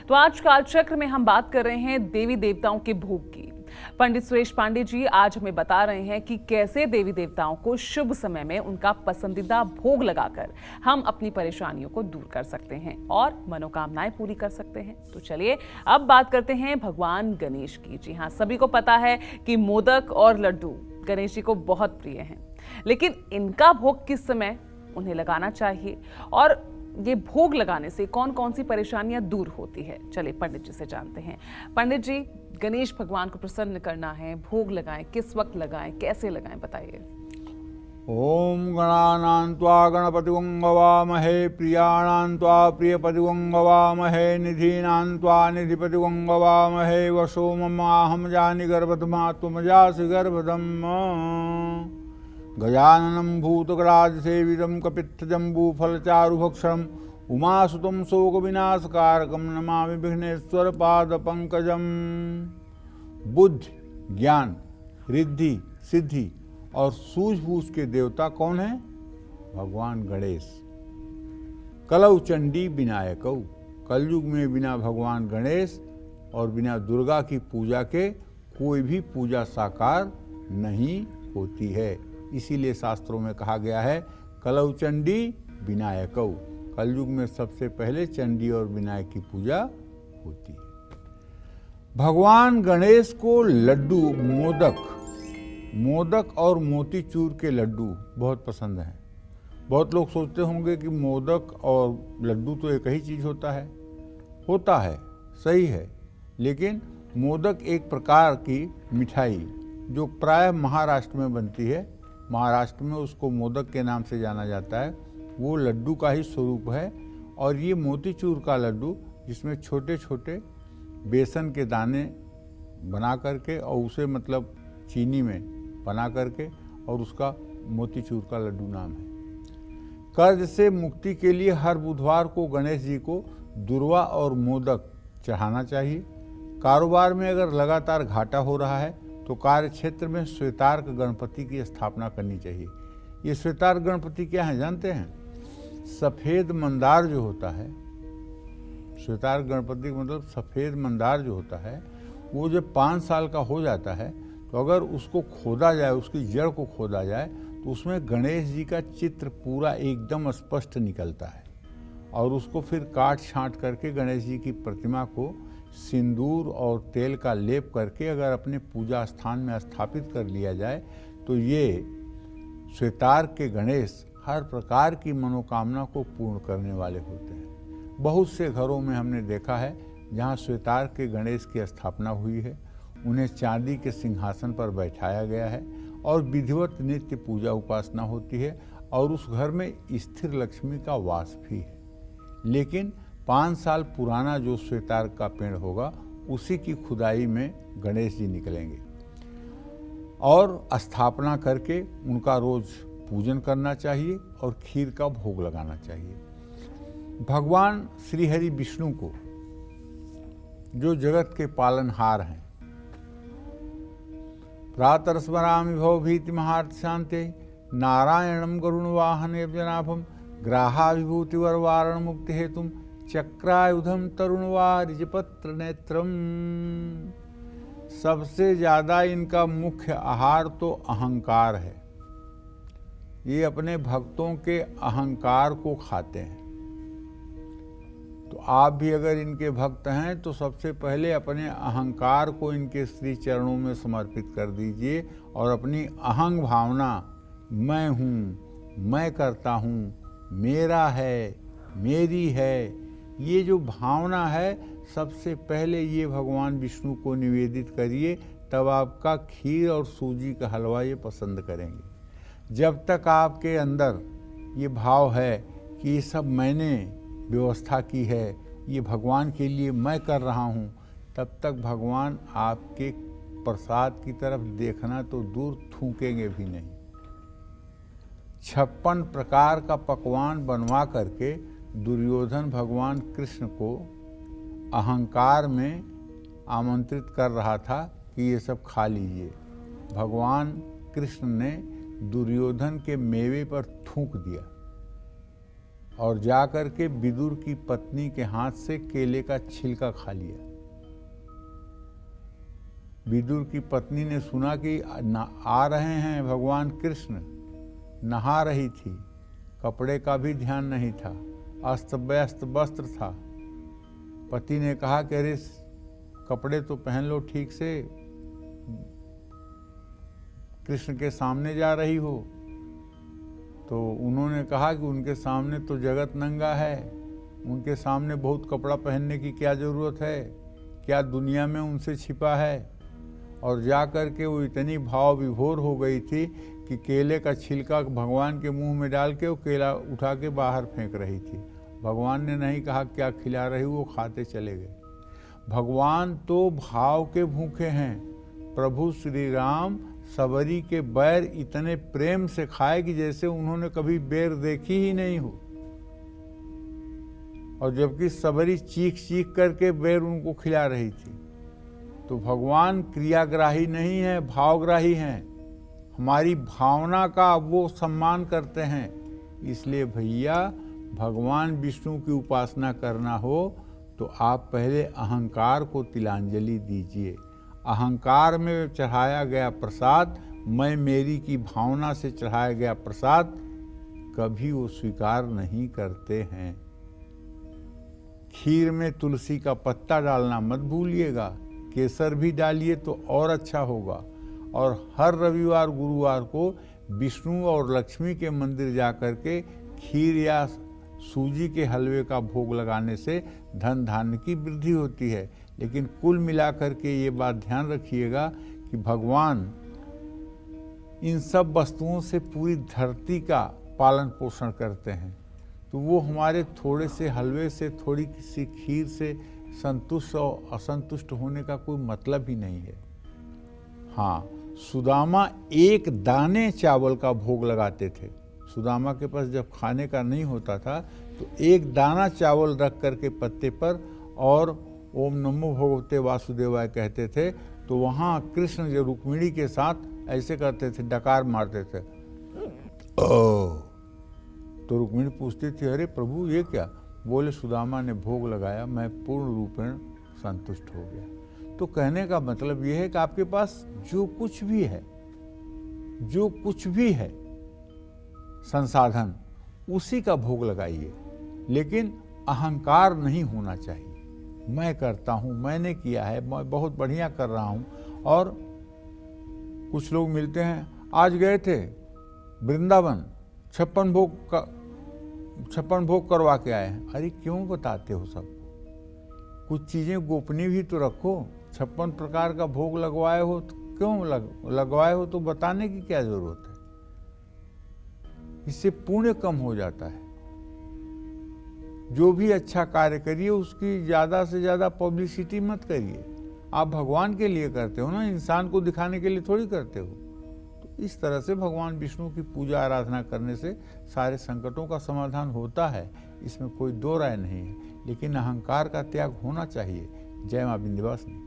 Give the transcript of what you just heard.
तो आज कालचक्र में हम बात कर रहे हैं देवी देवताओं के भोग की। पंडित सुरेश पांडे जी आज हमें बता रहे हैं कि कैसे देवी देवताओं को शुभ समय में उनका पसंदीदा भोग लगाकर हम अपनी परेशानियों को दूर कर सकते हैं और मनोकामनाएं पूरी कर सकते हैं। तो चलिए अब बात करते हैं भगवान गणेश की। जी हाँ, सभी को पता है कि मोदक और लड्डू गणेश जी को बहुत प्रिय हैं, लेकिन इनका भोग किस समय उन्हें लगाना चाहिए और ये भोग लगाने से कौन कौन सी परेशानियां दूर होती है, चलिए पंडित जी से जानते हैं। पंडित जी, गणेश भगवान को प्रसन्न करना है, भोग लगाएं, किस वक्त लगाएं, कैसे लगाएं, बताइए। ओम गणानां त्वा गणपतिं गवामहे, प्रियाणां त्वा प्रियपतिं गवामहे, निधीनां त्वा निधिपतिं गवामहे, वसो ममाहं जानि गर्भधमा त्वमजासि गर्भधम्। गजाननं भूतगणाधिसेवितं कपित्थजम्बूफलचारुभक्षणम् उमासुतं शोकविनाशकारकं नमामि विघ्नेश्वरपादपङ्कजम्। बुद्धि, ज्ञान, रिद्धि, सिद्धि और सूझबूझ के देवता कौन है? भगवान गणेश। कलौ चंडी विनायकौ। कलयुग में बिना भगवान गणेश और बिना दुर्गा की पूजा के कोई भी पूजा साकार नहीं होती है। इसीलिए शास्त्रों में कहा गया है कलौ चंडी विनायकौ। कलयुग में सबसे पहले चंडी और विनायक की पूजा होती है। भगवान गणेश को लड्डू, मोदक और मोतीचूर के लड्डू बहुत पसंद हैं। बहुत लोग सोचते होंगे कि मोदक और लड्डू तो एक ही चीज़ होता है, सही है, लेकिन मोदक एक प्रकार की मिठाई जो प्रायः महाराष्ट्र में बनती है, महाराष्ट्र में उसको मोदक के नाम से जाना जाता है, वो लड्डू का ही स्वरूप है। और ये मोतीचूर का लड्डू जिसमें छोटे छोटे बेसन के दाने बना करके और उसे मतलब चीनी में बना करके और उसका मोतीचूर का लड्डू नाम है। कर्ज से मुक्ति के लिए हर बुधवार को गणेश जी को दुर्वा और मोदक चढ़ाना चाहिए। कारोबार में अगर लगातार घाटा हो रहा है तो कार्य क्षेत्र में श्वेतार्क गणपति की स्थापना करनी चाहिए। ये श्वेतार्क गणपति क्या है जानते हैं? सफ़ेद मंदार जो होता है, श्वेतार्क गणपति का मतलब सफ़ेद मंदार जो होता है, वो जब 5 साल का हो जाता है तो अगर उसको खोदा जाए, उसकी जड़ को खोदा जाए तो उसमें गणेश जी का चित्र पूरा एकदम स्पष्ट निकलता है। और उसको फिर काट छांट करके गणेश जी की प्रतिमा को सिंदूर और तेल का लेप करके अगर अपने पूजा स्थान में स्थापित कर लिया जाए तो ये श्वेतार्क के गणेश हर प्रकार की मनोकामना को पूर्ण करने वाले होते हैं। बहुत से घरों में हमने देखा है जहाँ श्वेतार्क के गणेश की स्थापना हुई है, उन्हें चांदी के सिंहासन पर बैठाया गया है और विधिवत नित्य पूजा उपासना होती है और उस घर में स्थिर लक्ष्मी का वास भी है। लेकिन 5 साल पुराना जो श्वेतार्क का पेड़ होगा उसी की खुदाई में गणेश जी निकलेंगे और स्थापना करके उनका रोज पूजन करना चाहिए और खीर का भोग लगाना चाहिए। भगवान श्री हरि विष्णु को, जो जगत के पालनहार हैं, प्रातरस्मरामि भवभीति महार्थ शांते नारायणं गरुणवाहने जनाभम ग्राहाभिभूतिवरवारण मुक्ति हेतुम चक्रायुधम तरुणवारिजपत्र नेत्रम। सबसे ज़्यादा इनका मुख्य आहार तो अहंकार है। ये अपने भक्तों के अहंकार को खाते हैं। तो आप भी अगर इनके भक्त हैं तो सबसे पहले अपने अहंकार को इनके श्री चरणों में समर्पित कर दीजिए और अपनी अहंग भावना, मैं हूँ, मैं करता हूँ, मेरा है, मेरी है, ये जो भावना है सबसे पहले ये भगवान विष्णु को निवेदित करिए, तब आपका खीर और सूजी का हलवा ये पसंद करेंगे। जब तक आपके अंदर ये भाव है कि ये सब मैंने व्यवस्था की है, ये भगवान के लिए मैं कर रहा हूँ, तब तक भगवान आपके प्रसाद की तरफ देखना तो दूर थूकेंगे भी नहीं। 56 प्रकार का पकवान बनवा करके दुर्योधन भगवान कृष्ण को अहंकार में आमंत्रित कर रहा था कि ये सब खा लीजिए। भगवान कृष्ण ने दुर्योधन के मेवे पर थूक दिया और जाकर के विदुर की पत्नी के हाथ से केले का छिलका खा लिया। विदुर की पत्नी ने सुना कि आ रहे हैं भगवान कृष्ण, नहा रही थी, कपड़े का भी ध्यान नहीं था, अस्त व्यस्त वस्त्र था। पति ने कहा कि अरे कपड़े तो पहन लो ठीक से, कृष्ण के सामने जा रही हो। तो उन्होंने कहा कि उनके सामने तो जगत नंगा है, उनके सामने बहुत कपड़ा पहनने की क्या ज़रूरत है, क्या दुनिया में उनसे छिपा है। और जा कर के वो इतनी भाव विभोर हो गई थी कि केले का छिलका भगवान के मुंह में डाल के वो केला उठा के बाहर फेंक रही थी। भगवान ने नहीं कहा क्या खिला रही, वो खाते चले गए। भगवान तो भाव के भूखे हैं। प्रभु श्री राम सबरी के बैर इतने प्रेम से खाए कि जैसे उन्होंने कभी बेर देखी ही नहीं हो, और जबकि सबरी चीख चीख करके बेर उनको खिला रही थी। तो भगवान क्रियाग्राही नहीं है, भावग्राही हैं। हमारी भावना का वो सम्मान करते हैं। इसलिए भैया, भगवान विष्णु की उपासना करना हो तो आप पहले अहंकार को तिलांजलि दीजिए। अहंकार में चढ़ाया गया प्रसाद, मैं मेरी की भावना से चढ़ाया गया प्रसाद कभी वो स्वीकार नहीं करते हैं। खीर में तुलसी का पत्ता डालना मत भूलिएगा, केसर भी डालिए तो और अच्छा होगा। और हर रविवार गुरुवार को विष्णु और लक्ष्मी के मंदिर जाकर के खीर या सूजी के हलवे का भोग लगाने से धन धान्य की वृद्धि होती है। लेकिन कुल मिलाकर के ये बात ध्यान रखिएगा कि भगवान इन सब वस्तुओं से पूरी धरती का पालन पोषण करते हैं। तो वो हमारे थोड़े से हलवे से, थोड़ी किसी खीर से संतुष्ट और असंतुष्ट होने का कोई मतलब ही नहीं है। हाँ, सुदामा एक दाने चावल का भोग लगाते थे। सुदामा के पास जब खाने का नहीं होता था तो एक दाना चावल रख करके पत्ते पर और ओम नमो भगवते वासुदेवाय कहते थे। तो वहाँ कृष्ण जो रुक्मिणी के साथ ऐसे करते थे, डकार मारते थे। तो रुक्मिणी पूछती थी, अरे प्रभु ये क्या? बोले सुदामा ने भोग लगाया, मैं पूर्ण रूपेण संतुष्ट हो गया। तो कहने का मतलब यह है कि आपके पास जो कुछ भी है, जो कुछ भी है संसाधन, उसी का भोग लगाइए, लेकिन अहंकार नहीं होना चाहिए। मैं करता हूँ, मैंने किया है, मैं बहुत बढ़िया कर रहा हूँ। और कुछ लोग मिलते हैं, आज गए थे वृंदावन, 56 भोग करवा के आए हैं। अरे क्यों बताते हो सबको? कुछ चीज़ें गोपनीय भी तो रखो। 56 प्रकार का भोग लगवाए हो तो क्यों लगवाए हो तो बताने की क्या जरूरत है? इससे पुण्य कम हो जाता है। जो भी अच्छा कार्य करिए उसकी ज़्यादा से ज़्यादा पब्लिसिटी मत करिए। आप भगवान के लिए करते हो ना, इंसान को दिखाने के लिए थोड़ी करते हो। तो इस तरह से भगवान विष्णु की पूजा आराधना करने से सारे संकटों का समाधान होता है, इसमें कोई दो राय नहीं है। लेकिन अहंकार का त्याग होना चाहिए। जय मां विंध्यवासिनी।